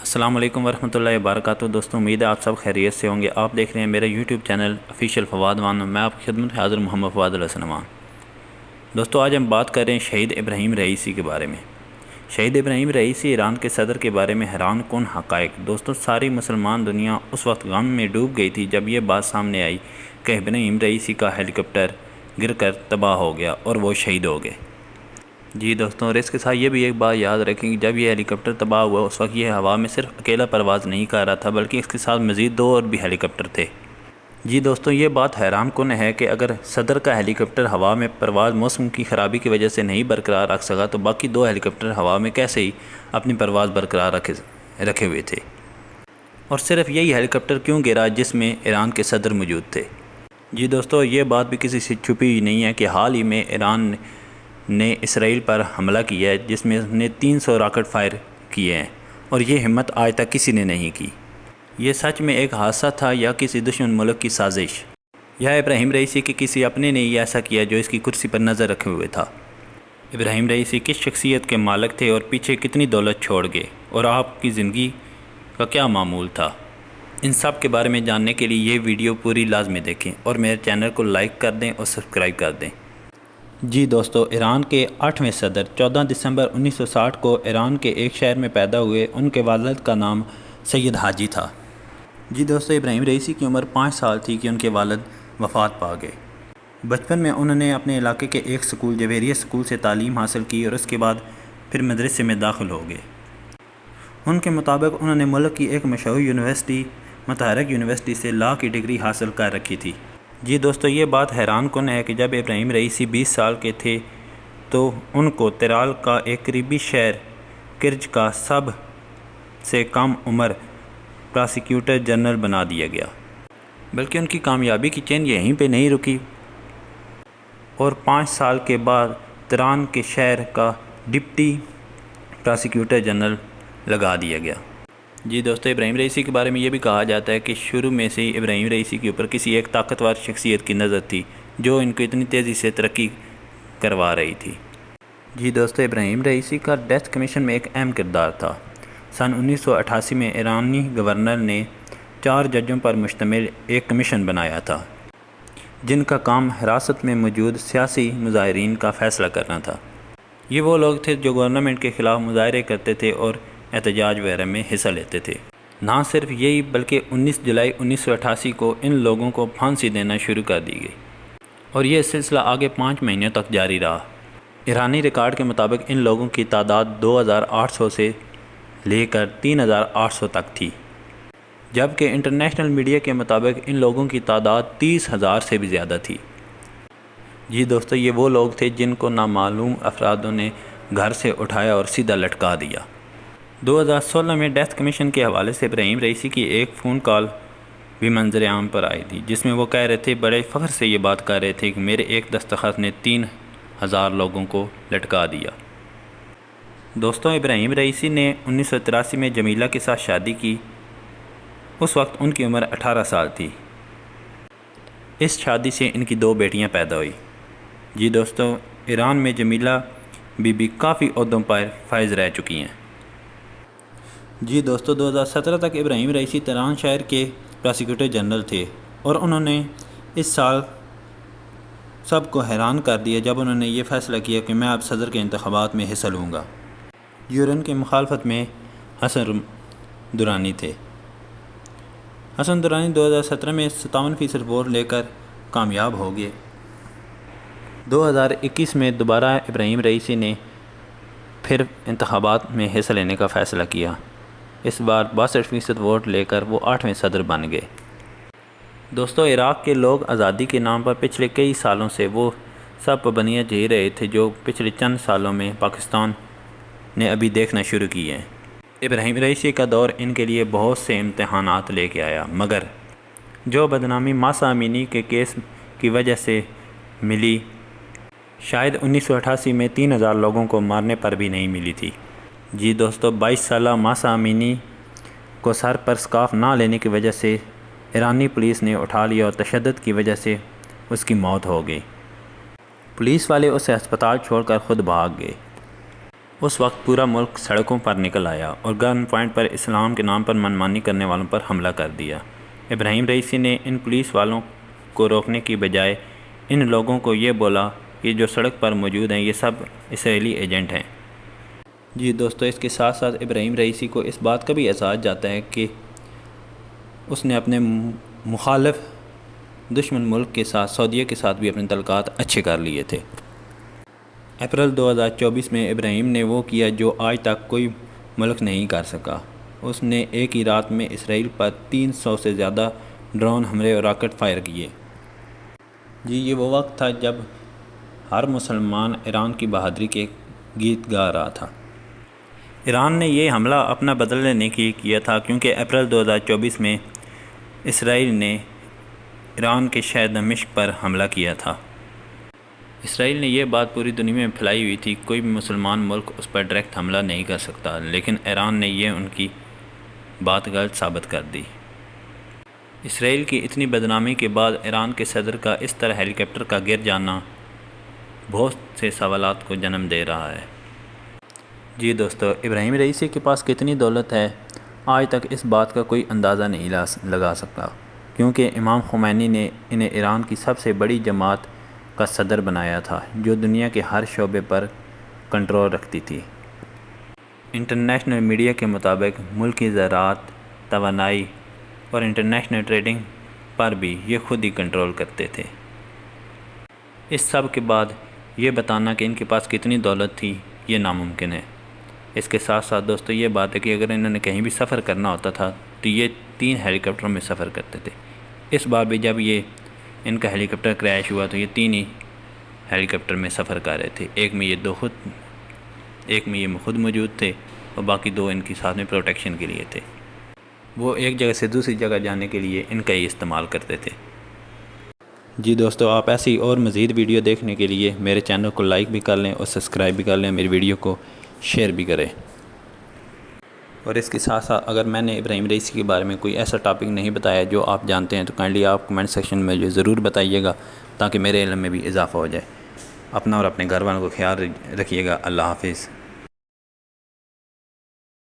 السلام علیکم ورحمۃ اللہ وبرکاتہ۔ دوستوں، امید ہے آپ سب خیریت سے ہوں گے۔ آپ دیکھ رہے ہیں میرا یوٹیوب چینل آفیشیل فواد وان، میں آپ کی خدمت حاضر محمد فواد الحسنوان۔ دوستوں، آج ہم بات کر رہے ہیں شہید ابراہیم رئیسی کے بارے میں۔ شہید ابراہیم رئیسی ایران کے صدر کے بارے میں حیران کن حقائق۔ دوستوں، ساری مسلمان دنیا اس وقت غم میں ڈوب گئی تھی جب یہ بات سامنے آئی کہ ابراہیم رئیسی کا ہیلی کاپٹر گر کر تباہ ہو گیا اور وہ شہید ہو گئے۔ جی دوستوں، اور اس کے ساتھ یہ بھی ایک بات یاد رکھیں کہ جب یہ ہیلی کاپٹر تباہ ہوا اس وقت یہ ہوا میں صرف اکیلا پرواز نہیں کر رہا تھا بلکہ اس کے ساتھ مزید 2 اور بھی ہیلی کاپٹر تھے۔ جی دوستوں، یہ بات حیران کن ہے کہ اگر صدر کا ہیلی کاپٹر ہوا میں پرواز موسم کی خرابی کی وجہ سے نہیں برقرار رکھ سکا تو باقی 2 ہیلی کاپٹر ہوا میں کیسے ہی اپنی پرواز برقرار رکھے ہوئے تھے؟ اور صرف یہی ہیلی کاپٹر کیوں گرا جس میں ایران کے صدر موجود تھے؟ جی دوستوں، یہ بات بھی کسی سے چھپی نہیں ہے کہ حال ہی میں ایران نے اسرائیل پر حملہ کیا ہے جس میں اس نے 300 راکٹ فائر کیے ہیں، اور یہ ہمت آج تک کسی نے نہیں کی۔ یہ سچ میں ایک حادثہ تھا یا کسی دشمن ملک کی سازش، یا ابراہیم رئیسی کے کسی اپنے نے ہی ایسا کیا جو اس کی کرسی پر نظر رکھے ہوئے تھا؟ ابراہیم رئیسی کس شخصیت کے مالک تھے اور پیچھے کتنی دولت چھوڑ گئے، اور آپ کی زندگی کا کیا معمول تھا؟ ان سب کے بارے میں جاننے کے لیے یہ ویڈیو پوری لازمی دیکھیں اور میرے چینل کو لائک کر دیں اور سبسکرائب کر دیں۔ جی دوستو، ایران کے 8ویں صدر 14 دسمبر 1960 کو ایران کے ایک شہر میں پیدا ہوئے۔ ان کے والد کا نام سید حاجی تھا۔ جی دوستو، ابراہیم رئیسی کی عمر 5 سال تھی کہ ان کے والد وفات پا گئے۔ بچپن میں انہوں نے اپنے علاقے کے ایک سکول جویریہ سکول سے تعلیم حاصل کی اور اس کے بعد پھر مدرسے میں داخل ہو گئے۔ ان کے مطابق انہوں نے ملک کی ایک مشہور یونیورسٹی متحرک یونیورسٹی سے لاء کی ڈگری حاصل کر رکھی تھی۔ جی دوستو، یہ بات حیران کن ہے کہ جب ابراہیم رئیسی 20 سال کے تھے تو ان کو تیرال کا ایک قریبی شہر کرج کا سب سے کم عمر پراسیکیوٹر جنرل بنا دیا گیا۔ بلکہ ان کی کامیابی کی چین یہیں پہ نہیں رکی اور 5 سال کے بعد تیران کے شہر کا ڈپٹی پراسیکیوٹر جنرل لگا دیا گیا۔ جی دوستو، ابراہیم رئیسی کے بارے میں یہ بھی کہا جاتا ہے کہ شروع میں سے ہی ابراہیم رئیسی کے اوپر کسی ایک طاقتور شخصیت کی نظر تھی جو ان کو اتنی تیزی سے ترقی کروا رہی تھی۔ جی دوستو، ابراہیم رئیسی کا ڈیتھ کمیشن میں ایک اہم کردار تھا۔ سن 1988 میں ایرانی گورنر نے 4 ججوں پر مشتمل ایک کمیشن بنایا تھا جن کا کام حراست میں موجود سیاسی مظاہرین کا فیصلہ کرنا تھا۔ یہ وہ لوگ تھے جو گورنمنٹ کے خلاف مظاہرے کرتے تھے اور احتجاج وغیرہ میں حصہ لیتے تھے۔ نہ صرف یہی بلکہ 19 جولائی 1988 کو ان لوگوں کو پھانسی دینا شروع کر دی گئی اور یہ سلسلہ آگے 5 مہینوں تک جاری رہا۔ ایرانی ریکارڈ کے مطابق ان لوگوں کی تعداد 2800 سے لے کر 3800 تک تھی، جبکہ انٹرنیشنل میڈیا کے مطابق ان لوگوں کی تعداد 30,000 سے بھی زیادہ تھی۔ جی دوستو، یہ وہ لوگ تھے جن کو نامعلوم افرادوں نے گھر سے اٹھایا اور سیدھا لٹکا دیا۔ 2016 میں ڈیتھ کمیشن کے حوالے سے ابراہیم رئیسی کی ایک فون کال بھی منظر عام پر آئی تھی جس میں وہ کہہ رہے تھے، بڑے فخر سے یہ بات کر رہے تھے کہ میرے ایک دستخط نے 3000 لوگوں کو لٹکا دیا۔ دوستوں، ابراہیم رئیسی نے 1983 میں جمیلہ کے ساتھ شادی کی۔ اس وقت ان کی عمر 18 سال تھی۔ اس شادی سے ان کی 2 بیٹیاں پیدا ہوئی۔ جی دوستوں، ایران میں جمیلہ بی بی کافی عہدوں پر فائز رہ چکی ہیں۔ جی دوستو، 2017 تک ابراہیم رئیسی تیران شہر کے پراسیکیوٹر جنرل تھے اور انہوں نے اس سال سب کو حیران کر دیا جب انہوں نے یہ فیصلہ کیا کہ میں اب صدر کے انتخابات میں حصہ لوں گا۔ یورن کے مخالفت میں حسن درانی تھے۔ حسن درانی 2017 میں 57% ووٹ لے کر کامیاب ہو گئے۔ 2021 میں دوبارہ ابراہیم رئیسی نے پھر انتخابات میں حصہ لینے کا فیصلہ کیا۔ اس بار 62% ووٹ لے کر وہ 8ویں صدر بن گئے۔ دوستو، عراق کے لوگ آزادی کے نام پر پچھلے کئی سالوں سے وہ سب پابندیاں جھیل رہے تھے جو پچھلے چند سالوں میں پاکستان نے ابھی دیکھنا شروع کیے ہیں۔ ابراہیم رئیسی کا دور ان کے لیے بہت سے امتحانات لے کے آیا، مگر جو بدنامی ماسا امینی کے کیس کی وجہ سے ملی شاید 1988 میں 3000 لوگوں کو مارنے پر بھی نہیں ملی تھی۔ جی دوستو، 22 سالہ ماسا امینی کو سر پر سکارف نہ لینے کی وجہ سے ایرانی پولیس نے اٹھا لیا اور تشدد کی وجہ سے اس کی موت ہو گئی۔ پولیس والے اسے ہسپتال چھوڑ کر خود بھاگ گئے۔ اس وقت پورا ملک سڑکوں پر نکل آیا اور گن پوائنٹ پر اسلام کے نام پر منمانی کرنے والوں پر حملہ کر دیا۔ ابراہیم رئیسی نے ان پولیس والوں کو روکنے کی بجائے ان لوگوں کو یہ بولا کہ جو سڑک پر موجود ہیں یہ سب اسرائیلی ایجنٹ ہیں۔ جی دوستو، اس کے ساتھ ساتھ ابراہیم رئیسی کو اس بات کا بھی احساس جاتا ہے کہ اس نے اپنے مخالف دشمن ملک کے ساتھ سعودیہ کے ساتھ بھی اپنے تعلقات اچھے کر لیے تھے۔ اپریل 2024 میں ابراہیم نے وہ کیا جو آج تک کوئی ملک نہیں کر سکا۔ اس نے ایک ہی رات میں اسرائیل پر 300 سے زیادہ ڈرون حملے اور راکٹ فائر کیے۔ جی یہ وہ وقت تھا جب ہر مسلمان ایران کی بہادری کے گیت گا رہا تھا۔ ایران نے یہ حملہ اپنا بدلہ لینے کے کیا تھا کیونکہ اپریل 2024 میں اسرائیل نے ایران کے شہر دمشق پر حملہ کیا تھا۔ اسرائیل نے یہ بات پوری دنیا میں پھیلائی ہوئی تھی کوئی بھی مسلمان ملک اس پر ڈائریکٹ حملہ نہیں کر سکتا، لیکن ایران نے یہ ان کی بات غلط ثابت کر دی۔ اسرائیل کی اتنی بدنامی کے بعد ایران کے صدر کا اس طرح ہیلی کاپٹر کا گر جانا بہت سے سوالات کو جنم دے رہا ہے۔ جی دوستو، ابراہیم رئیسی کے پاس کتنی دولت ہے آج تک اس بات کا کوئی اندازہ نہیں لگا سکتا، کیونکہ امام خمینی نے انہیں ایران کی سب سے بڑی جماعت کا صدر بنایا تھا جو دنیا کے ہر شعبے پر کنٹرول رکھتی تھی۔ انٹرنیشنل میڈیا کے مطابق ملکی زراعت، توانائی اور انٹرنیشنل ٹریڈنگ پر بھی یہ خود ہی کنٹرول کرتے تھے۔ اس سب کے بعد یہ بتانا کہ ان کے پاس کتنی دولت تھی یہ ناممکن ہے۔ اس کے ساتھ ساتھ دوستو یہ بات ہے کہ اگر انہوں نے کہیں بھی سفر کرنا ہوتا تھا تو یہ 3 ہیلی کاپٹروں میں سفر کرتے تھے۔ اس بار بھی جب یہ ان کا ہیلی کاپٹر کریش ہوا تو یہ 3 ہی ہیلی کاپٹر میں سفر کر رہے تھے۔ ایک میں یہ خود موجود تھے اور باقی 2 ان کی ساتھ میں پروٹیکشن کے لیے تھے۔ وہ ایک جگہ سے دوسری جگہ جانے کے لیے ان کا ہی استعمال کرتے تھے۔ جی دوستو، آپ ایسی اور مزید ویڈیو دیکھنے کے لیے میرے چینل کو لائک بھی کر لیں اور سبسکرائب بھی کر لیں، میری ویڈیو کو شیئر بھی کریں۔ اور اس کے ساتھ ساتھ اگر میں نے ابراہیم رئیسی کے بارے میں کوئی ایسا ٹاپک نہیں بتایا جو آپ جانتے ہیں تو کائنڈلی آپ کمنٹ سیکشن میں مجھے ضرور بتائیے گا تاکہ میرے علم میں بھی اضافہ ہو جائے۔ اپنا اور اپنے گھر والوں کو خیال رکھیے گا۔ اللہ حافظ۔